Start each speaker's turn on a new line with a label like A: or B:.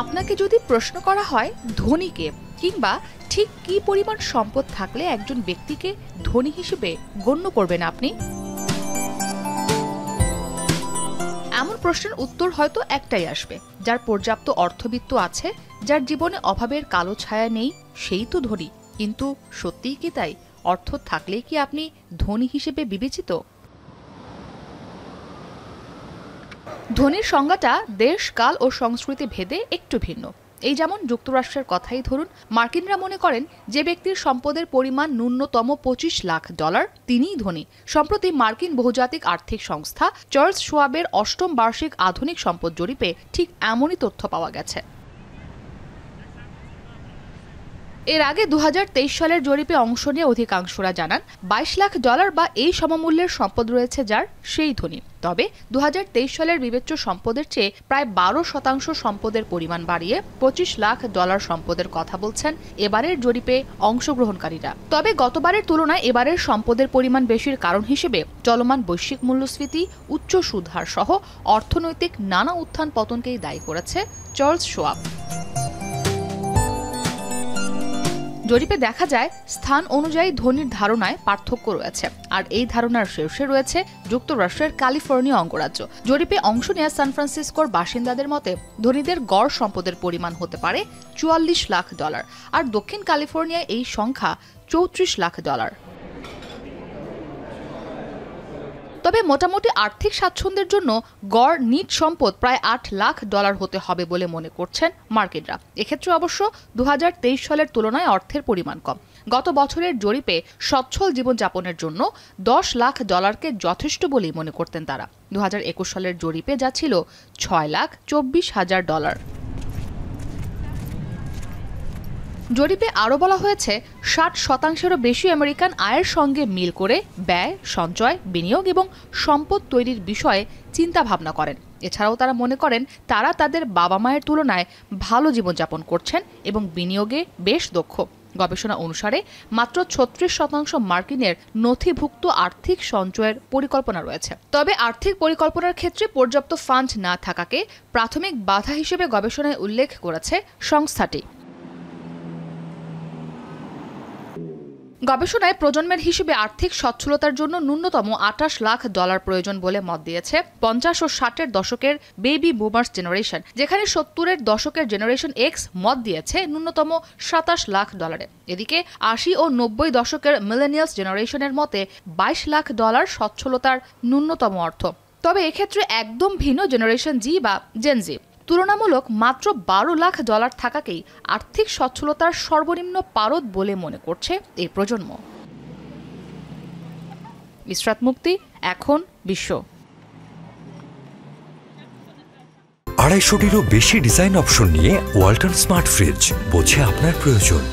A: আপনাকে যদি প্রশ্ন করা হয় ধনীকে কিংবা ঠিক কি পরিমাণ সম্পদ থাকলে একজন ব্যক্তিকে ধনী হিসেবে গণ্য করবেন আপনি, এমন প্রশ্নের উত্তর হয়তো একটাই আসবে, যার পর্যাপ্ত অর্থবিত্ত আছে, যার জীবনে অভাবের কালো ছায়া নেই, সেই তো ধনী। কিন্তু সত্যিই কি তাই? অর্থ থাকলেই কি আপনি ধনী হিসেবে বিবেচিত? ধনীর সংজ্ঞাটা দেশ, কাল ও সংস্কৃতি ভেদে একটু ভিন্ন। এই যেমন যুক্তরাষ্ট্রের কথাই ধরুন, মার্কিনরা মনে করেন যে ব্যক্তির সম্পদের পরিমাণ ন্যূনতম $25 লাখ তিনিই ধনী। সম্প্রতি মার্কিন বহুজাতিক আর্থিক সংস্থা চার্লস শোয়াবের ৮ম বার্ষিক আধুনিক সম্পদ জরিপে ঠিক এমনই তথ্য পাওয়া গেছে। এর আগে ২০২৩ সালের জরিপে অংশ নিয়ে অধিকাংশরা জানান $২২ লাখ বা এই সমমূল্যের সম্পদ রয়েছে যার, সেই ধনী। তবে ২০২৩ সালের বিবেচ্য সম্পদের চেয়ে প্রায় ১২% সম্পদের পরিমাণ বাড়িয়ে $২৫ লাখ সম্পদের কথা বলছেন এবারের জরিপে অংশগ্রহণকারীরা। তবে গতবারের তুলনায় এবারের সম্পদের পরিমাণ বেশির কারণ হিসেবে চলমান বৈশ্বিক মূল্যস্ফীতি, উচ্চ সুদহার সহ অর্থনৈতিক নানা উত্থান পতনকেই দায়ী করেছে চার্লস শোয়াব। জরিপে দেখা যায় স্থান অনুযায়ী ধনীর ধারণায় পার্থক্য রয়েছে, আর এই ধারণার শীর্ষে রয়েছে যুক্তরাষ্ট্রের ক্যালিফোর্নিয়া অঙ্গরাজ্য। জরিপে অংশ নেওয়া সান ফ্রান্সিসকোর বাসিন্দাদের মতে ধনীদের গড় সম্পদের পরিমাণ হতে পারে $৪৪ লাখ, আর দক্ষিণ ক্যালিফোর্নিয়ায় এই সংখ্যা $৩৪ লাখ। তবে মোটামুটি আর্থিক স্বাচ্ছন্দ্যের জন্য গড় নিট সম্পদ প্রায় $৮ লাখ হতে হবে বলে মনে করছেন মার্কিনরা। এক্ষেত্রে অবশ্য ২০২৩ সালের তুলনায় অর্থের পরিমাণ কম। গত বছরের জরিপে সচ্ছল জীবনযাপনের জন্য $১০ লাখ যথেষ্ট বলেই মনে করতেন তারা। ২০২১ সালের জরিপে যা ছিল $৬,২৪,০০০। জরিপে আরও বলা হয়েছে ৬০%-এরও বেশি আমেরিকান আয়ের সঙ্গে মিল করে ব্যয়, সঞ্চয়, বিনিয়োগ এবং সম্পদ তৈরির বিষয়ে চিন্তা ভাবনা করেন। এছাড়াও তারা মনে করেন তারা তাদের বাবা মায়ের তুলনায় ভালো জীবনযাপন করছেন এবং বিনিয়োগে বেশ দক্ষ। গবেষণা অনুসারে মাত্র ৩৬% মার্কিনের নথিভুক্ত আর্থিক সঞ্চয়ের পরিকল্পনা রয়েছে। তবে আর্থিক পরিকল্পনার ক্ষেত্রে পর্যাপ্ত ফান্ড না থাকাকে প্রাথমিক বাধা হিসেবে গবেষণায় উল্লেখ করেছে সংস্থাটি। গবেষণায় প্রজন্মের হিসেবে আর্থিক সচ্ছলতার জন্য ন্যূনতম $২৮ লাখ প্রয়োজন বলে মত দিয়েছে ৫০ ও ৬০-এর দশকের বেবি বুমার্স জেনারেশন, যেখানে ৭০-এর দশকের জেনারেশন এক্স মত দিয়েছে ন্যূনতম $২৭ লাখ। এদিকে ৮০ ও ৯০ দশকের মিলেনিয়ালস জেনারেশনের মতে $২২ লাখ সচ্ছলতার ন্যূনতম অর্থ। তবে এক্ষেত্রে একদম ভিন্ন জেনারেশন জি বা জেনজি। তুলনামূলক মাত্র $১২ লাখ থাকাকেই আর্থিক সচ্ছলতার সর্বনিম্ন পারদ বলে মনে করছে এই প্রজন্ম। ইসরাত মুক্তি, এখন বিশ্ব।
B: ২৫০টিরও বেশি ডিজাইন অপশন নিয়ে ওয়ালটন স্মার্ট ফ্রিজ, বোঝে আপনার প্রয়োজন।